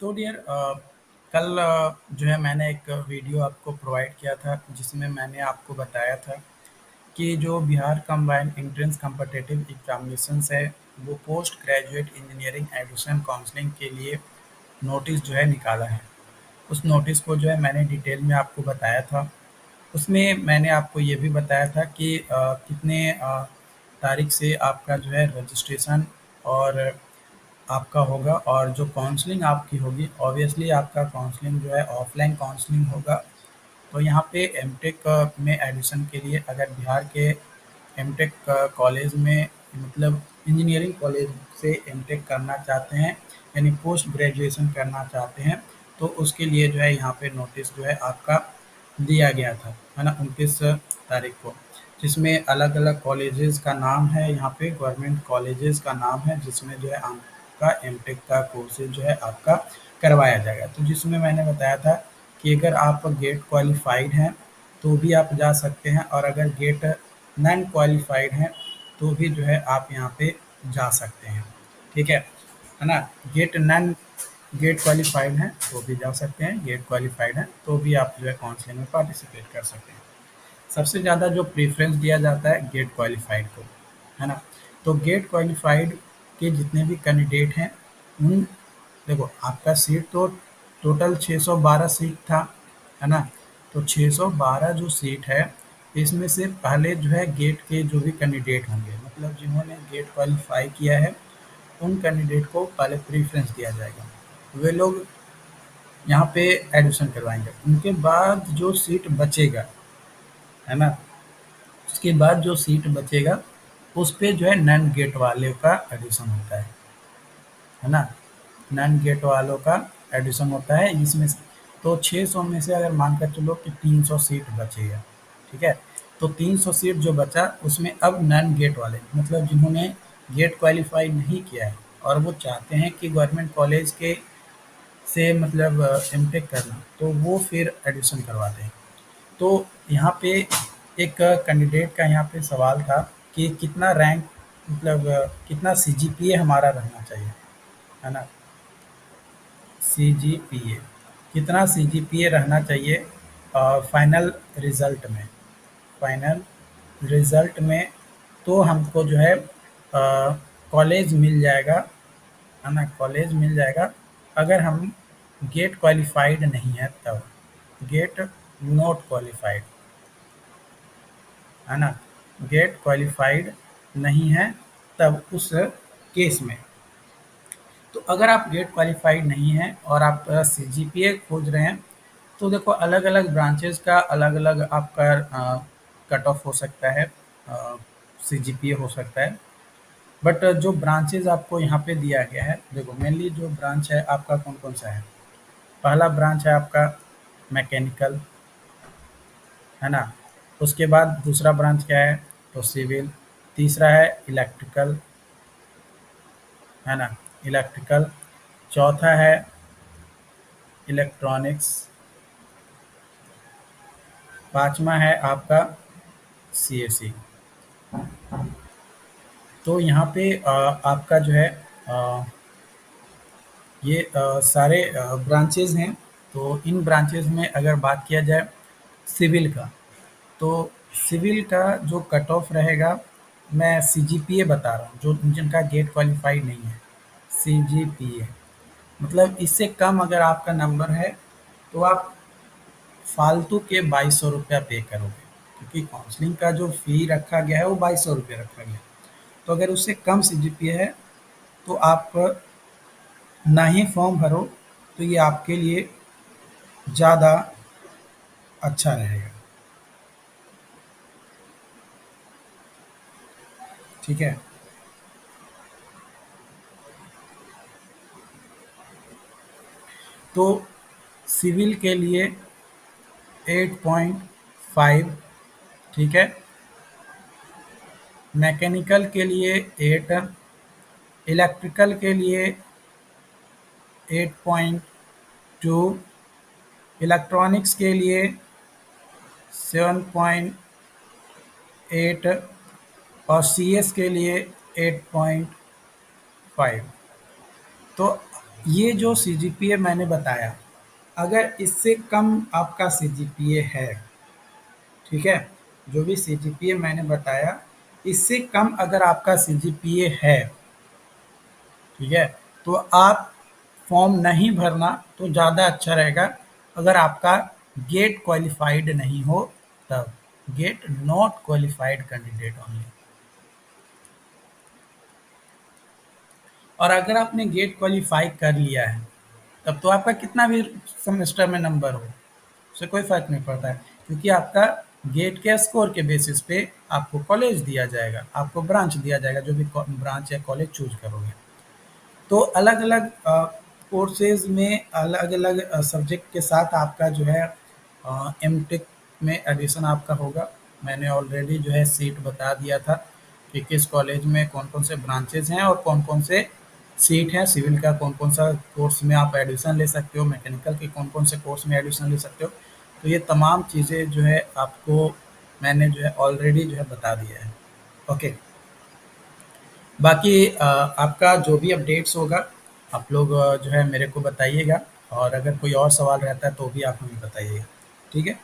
तो डियर कल जो है मैंने एक वीडियो आपको प्रोवाइड किया था जिसमें मैंने आपको बताया था कि जो Bihar combined entrance competitive examinations है वो post graduate engineering admission counselling के लिए नोटिस जो है निकाला है। उस नोटिस को जो है मैंने डिटेल में आपको बताया था। उसमें मैंने आपको ये भी बताया था कि कितने तारीख से आपका जो है रजिस्ट्रेशन और आपका होगा और जो काउंसलिंग आपकी होगी ऑब्वियसली आपका काउंसलिंग जो है ऑफलाइन काउंसलिंग होगा। तो यहाँ पे एमटेक में एडमिशन के लिए अगर बिहार के एमटेक कॉलेज में मतलब इंजीनियरिंग कॉलेज से एमटेक करना चाहते हैं यानी पोस्ट ग्रेजुएशन करना चाहते हैं तो उसके लिए जो है यहाँ पे नोटिस जो है आपका दिया गया था, है ना, 29 तारीख को, जिसमें अलग अलग कॉलेजेस का नाम है। यहाँ पे गवर्नमेंट कॉलेजेस का नाम है जिसमें जो है आपका एमटेक का कोर्सेज जो है आपका करवाया जाएगा। तो जिसमें मैंने बताया था कि अगर आप गेट क्वालिफाइड हैं तो भी आप जा सकते हैं और अगर गेट नॉन क्वालिफाइड हैं तो भी जो है आप यहाँ पे जा सकते हैं। ठीक है ना। गेट नॉन गेट क्वालिफाइड हैं तो भी जा सकते हैं, गेट क्वालिफाइड हैं तो भी आप जो है काउंसलिंग में पार्टिसिपेट कर सकते हैं। सबसे ज़्यादा जो प्रेफरेंस दिया जाता है गेट क्वालिफाइड को, है ना। तो गेट क्वालिफाइड के जितने भी कैंडिडेट हैं उन देखो आपका सीट तो टोटल 612 सीट था, है ना। तो 612 जो सीट है इसमें से पहले जो है गेट के जो भी कैंडिडेट होंगे मतलब जिन्होंने गेट क्वालिफाई किया है उन कैंडिडेट को पहले प्रेफरेंस दिया जाएगा। वे लोग यहाँ पे एडमिशन करवाएंगे। उनके बाद जो सीट बचेगा, है ना, उसके बाद जो सीट बचेगा उस पे जो है नॉन गेट वाले का एडमिशन होता है ना। नॉन गेट वालों का एडिशन होता है इसमें से। तो 600 में से अगर मानकर चलो कि 300 सीट बचेगा, ठीक है। तो 300 सीट जो बचा उसमें अब नॉन गेट वाले मतलब जिन्होंने गेट क्वालिफाई नहीं किया है और वो चाहते हैं कि गवर्नमेंट कॉलेज के से मतलब एमटेक करना तो वो फिर एडमिशन करवाते हैं। तो यहाँ पे एक कैंडिडेट का यहाँ पे सवाल था कि कितना रैंक मतलब कितना सीजीपीए हमारा रहना चाहिए, है ना। सीजीपीए कितना सीजीपीए रहना चाहिए फाइनल रिजल्ट में। फाइनल रिजल्ट में तो हमको जो है कॉलेज मिल जाएगा, है ना, कॉलेज मिल जाएगा अगर हम गेट क्वालिफाइड नहीं है तब। गेट नॉट क्वालिफाइड, है ना, गेट क्वालिफाइड नहीं है तब उस केस में। तो अगर आप गेट क्वालिफाइड नहीं हैं और आप सीजीपीए खोज रहे हैं तो देखो अलग अलग ब्रांचेस का अलग अलग आपका कट ऑफ हो सकता है, सीजीपीए हो सकता है। बट जो ब्रांचेस आपको यहाँ पे दिया गया है देखो मेनली जो ब्रांच है आपका कौन कौन सा है। पहला ब्रांच है आपका मैकेनिकल, है ना। उसके बाद दूसरा ब्रांच क्या है तो सिविल। तीसरा है इलेक्ट्रिकल, है ना, इलेक्ट्रिकल। चौथा है इलेक्ट्रॉनिक्स। पांचवा है आपका सीएसई। तो यहाँ पे आपका जो है अ, ये सारे ब्रांचेज हैं। तो इन ब्रांचेज में अगर बात किया जाए सिविल का तो सिविल का जो कट ऑफ रहेगा, मैं सीजीपीए बता रहा हूँ जो जिनका गेट क्वालिफाइड नहीं है। सीजीपीए मतलब इससे कम अगर आपका नंबर है तो आप फालतू के 2200 रुपया पे करोगे क्योंकि काउंसलिंग का जो फी रखा गया है वो 2200 रुपये रखा गया है। तो अगर उससे कम सीजीपीए है तो आप ना ही फॉर्म भरो तो ये आपके लिए ज़्यादा अच्छा रहेगा। ठीक है। तो सिविल के लिए 8.5, ठीक है। मैकेनिकल के लिए 8, इलेक्ट्रिकल के लिए 8.2, इलेक्ट्रॉनिक्स के लिए 7.8 और सीएस के लिए 8.5। तो ये जो सीजीपीए मैंने बताया, अगर इससे कम आपका सीजीपीए है, ठीक है? जो भी सीजीपीए मैंने बताया, इससे कम अगर आपका सीजीपीए है, ठीक है? तो आप फॉर्म नहीं भरना तो ज़्यादा अच्छा रहेगा, अगर आपका गेट क्वालिफाइड नहीं हो तब। GATE not qualified candidate only. और अगर आपने गेट क्वालिफाई कर लिया है, तब तो आपका कितना भी सेमेस्टर में नंबर हो, उससे कोई फ़र्क नहीं पड़ता है, क्योंकि आपका गेट के स्कोर के बेसिस पे आपको कॉलेज दिया जाएगा, आपको ब्रांच दिया जाएगा, जो भी ब्रांच या कॉलेज चूज करोगे। तो अलग-अलग कोर्सेज़ में अलग-अलग सब्जेक्ट के साथ आपका जो है एमटेक में एडमिशन आपका होगा। मैंने ऑलरेडी जो है सीट बता दिया था कि किस कॉलेज में कौन-कौन से ब्रांचेज़ हैं और कौन-कौन से सीट हैं, सिविल का कौन-कौन सा कोर्स में आप एडमिशन ले सकते हो, मैकेनिकल के कौन-कौन से कोर्स में एडमिशन ले सकते हो। तो ये तमाम चीज़ें जो है आपको मैंने जो है ऑलरेडी जो है बता दिया है। ओके। बाकी आपका जो भी अपडेट्स होगा, आप लोग जो है मेरे को बताइएगा, और अगर कोई और सवाल रहता है तो भी आप हमें बताइएगा। ठीक है?